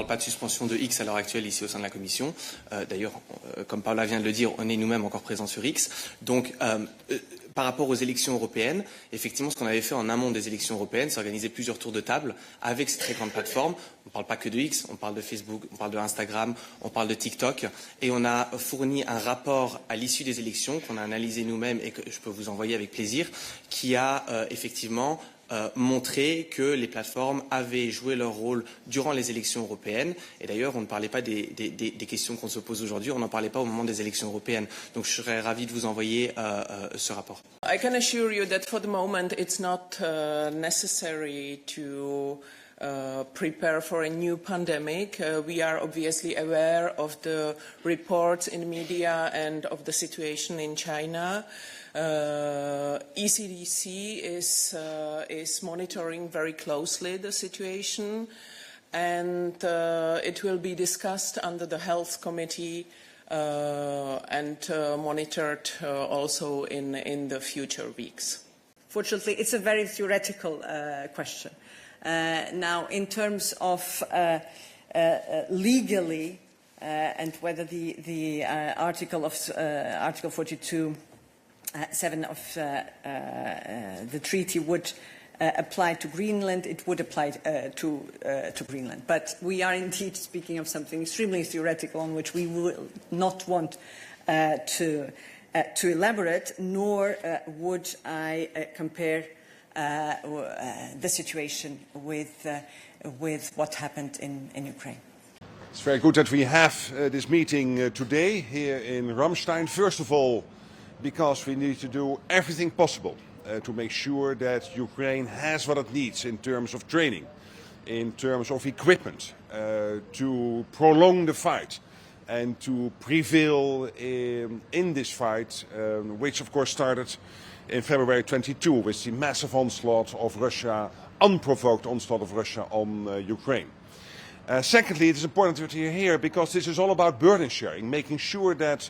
parle pas de suspension de X à l'heure actuelle ici au sein de la Commission. D'ailleurs, comme Paula vient de le dire, on est nous-mêmes encore présents sur X. Donc, par rapport aux élections européennes, effectivement, ce qu'on avait fait en amont des élections européennes, c'est organiser plusieurs tours de table avec ces très grandes plateformes. On ne parle pas que de X, on parle de Facebook, on parle de Instagram, on parle de TikTok. Et on a fourni un rapport à l'issue des élections qu'on a analysé nous-mêmes et que je peux vous envoyer avec plaisir, qui a effectivement montrer que les plateformes avaient joué leur rôle durant les élections européennes. Et d'ailleurs, on ne parlait pas des questions qu'on se pose aujourd'hui, on n'en parlait pas au moment des élections européennes. Donc je serais ravi de vous envoyer ce rapport. I can assure you that for the moment it's not necessary to prepare for a new pandemic. We are obviously aware of the reports in media and of the situation in China. ECDC is monitoring very closely the situation, and it will be discussed under the Health Committee and monitored also in the future weeks. Fortunately, it's a very theoretical question. Now, in terms of legally and whether the Article 42. 7 of the treaty would apply to Greenland, it would apply to Greenland. But we are indeed speaking of something extremely theoretical on which we will not want to elaborate, nor would I compare the situation with what happened in Ukraine. It's very good that we have this meeting today here in Ramstein. First of all, because we need to do everything possible to make sure that Ukraine has what it needs in terms of training, in terms of equipment, to prolong the fight and to prevail in this fight, which of course started in February 22 with the massive onslaught of Russia, unprovoked onslaught of Russia on Ukraine. Secondly, it is important that you're here because this is all about burden sharing, making sure that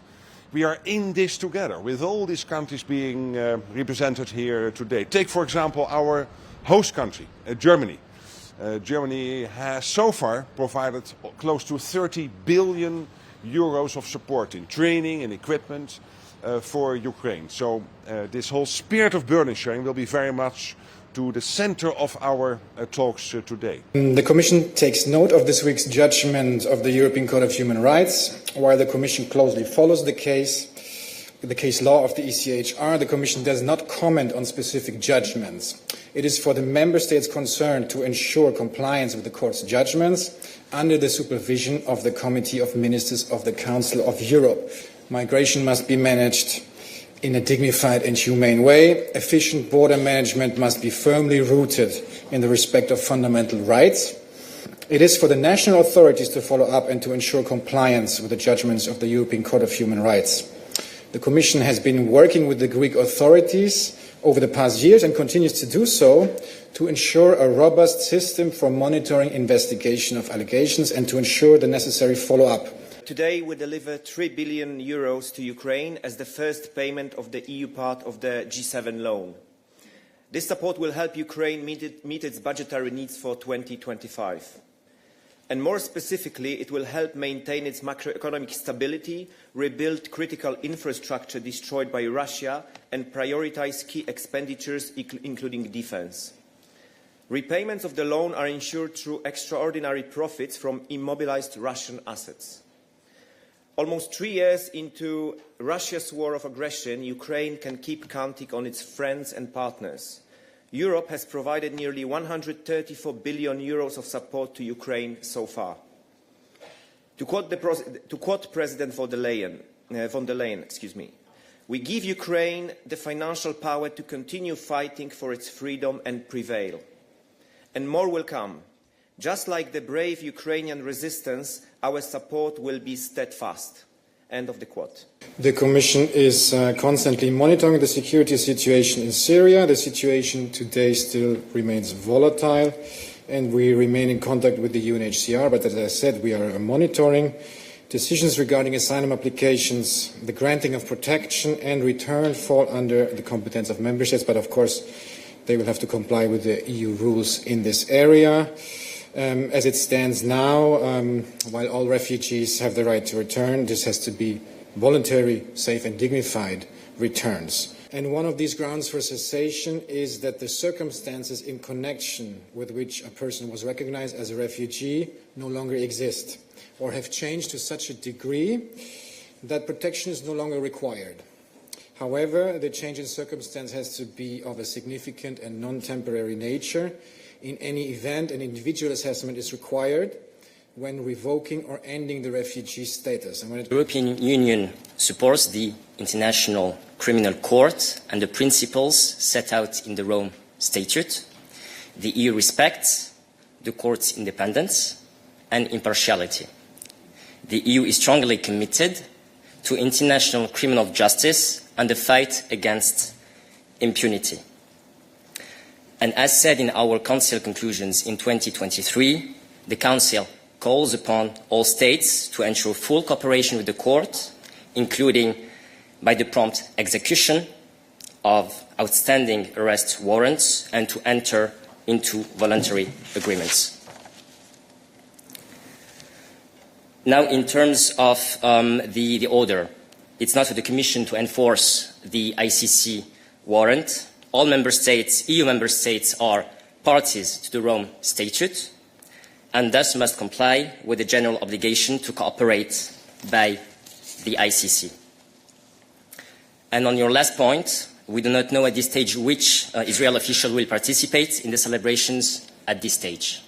we are in this together, with all these countries being represented here today. Take, for example, our host country, Germany. Germany has so far provided close to 30 billion euros of support in training and equipment for Ukraine. So this whole spirit of burden sharing will be very much to the center of our talks today. The Commission takes note of this week's judgment of the European Court of Human Rights. While the Commission closely follows the case law of the ECHR, the Commission does not comment on specific judgments. It is for the Member States concerned to ensure compliance with the Court's judgments under the supervision of the Committee of Ministers of the Council of Europe. Migration must be managed in a dignified and humane way. Efficient border management must be firmly rooted in the respect of fundamental rights. It is for the national authorities to follow up and to ensure compliance with the judgments of the European Court of Human Rights. The Commission has been working with the Greek authorities over the past years and continues to do so to ensure a robust system for monitoring investigation of allegations and to ensure the necessary follow-up. Today we deliver 3 billion euros to Ukraine as the first payment of the EU part of the G7 loan. This support will help Ukraine meet its budgetary needs for 2025. And more specifically, it will help maintain its macroeconomic stability, rebuild critical infrastructure destroyed by Russia, and prioritize key expenditures, including defense. Repayments of the loan are ensured through extraordinary profits from immobilized Russian assets. Almost 3 years into Russia's war of aggression, Ukraine can keep counting on its friends and partners. Europe has provided nearly 134 billion euros of support to Ukraine so far. To quote President von der Leyen, we give Ukraine the financial power to continue fighting for its freedom and prevail. And more will come. Just like the brave Ukrainian resistance, our support will be steadfast. End of the quote. The Commission is constantly monitoring the security situation in Syria. The situation today still remains volatile, and we remain in contact with the UNHCR. But as I said, we are monitoring. Decisions regarding asylum applications, the granting of protection and return fall under the competence of member states, but of course they will have to comply with the EU rules in this area. As it stands now, while all refugees have the right to return, this has to be voluntary, safe and dignified returns. And one of these grounds for cessation is that the circumstances in connection with which a person was recognized as a refugee no longer exist or have changed to such a degree that protection is no longer required. However, the change in circumstance has to be of a significant and non-temporary nature. In any event, an individual assessment is required when revoking or ending the refugee status. And the European Union supports the International Criminal Court and the principles set out in the Rome Statute. The EU respects the court's independence and impartiality. The EU is strongly committed to international criminal justice and the fight against impunity. And as said in our Council conclusions in 2023, the Council calls upon all states to ensure full cooperation with the Court, including by the prompt execution of outstanding arrest warrants and to enter into voluntary agreements. Now, in terms of the order, it's not for the Commission to enforce the ICC warrant. All member states, EU member states, are parties to the Rome Statute and thus must comply with the general obligation to cooperate by the ICC. And on your last point, we do not know at this stage which Israeli official will participate in the celebrations at this stage.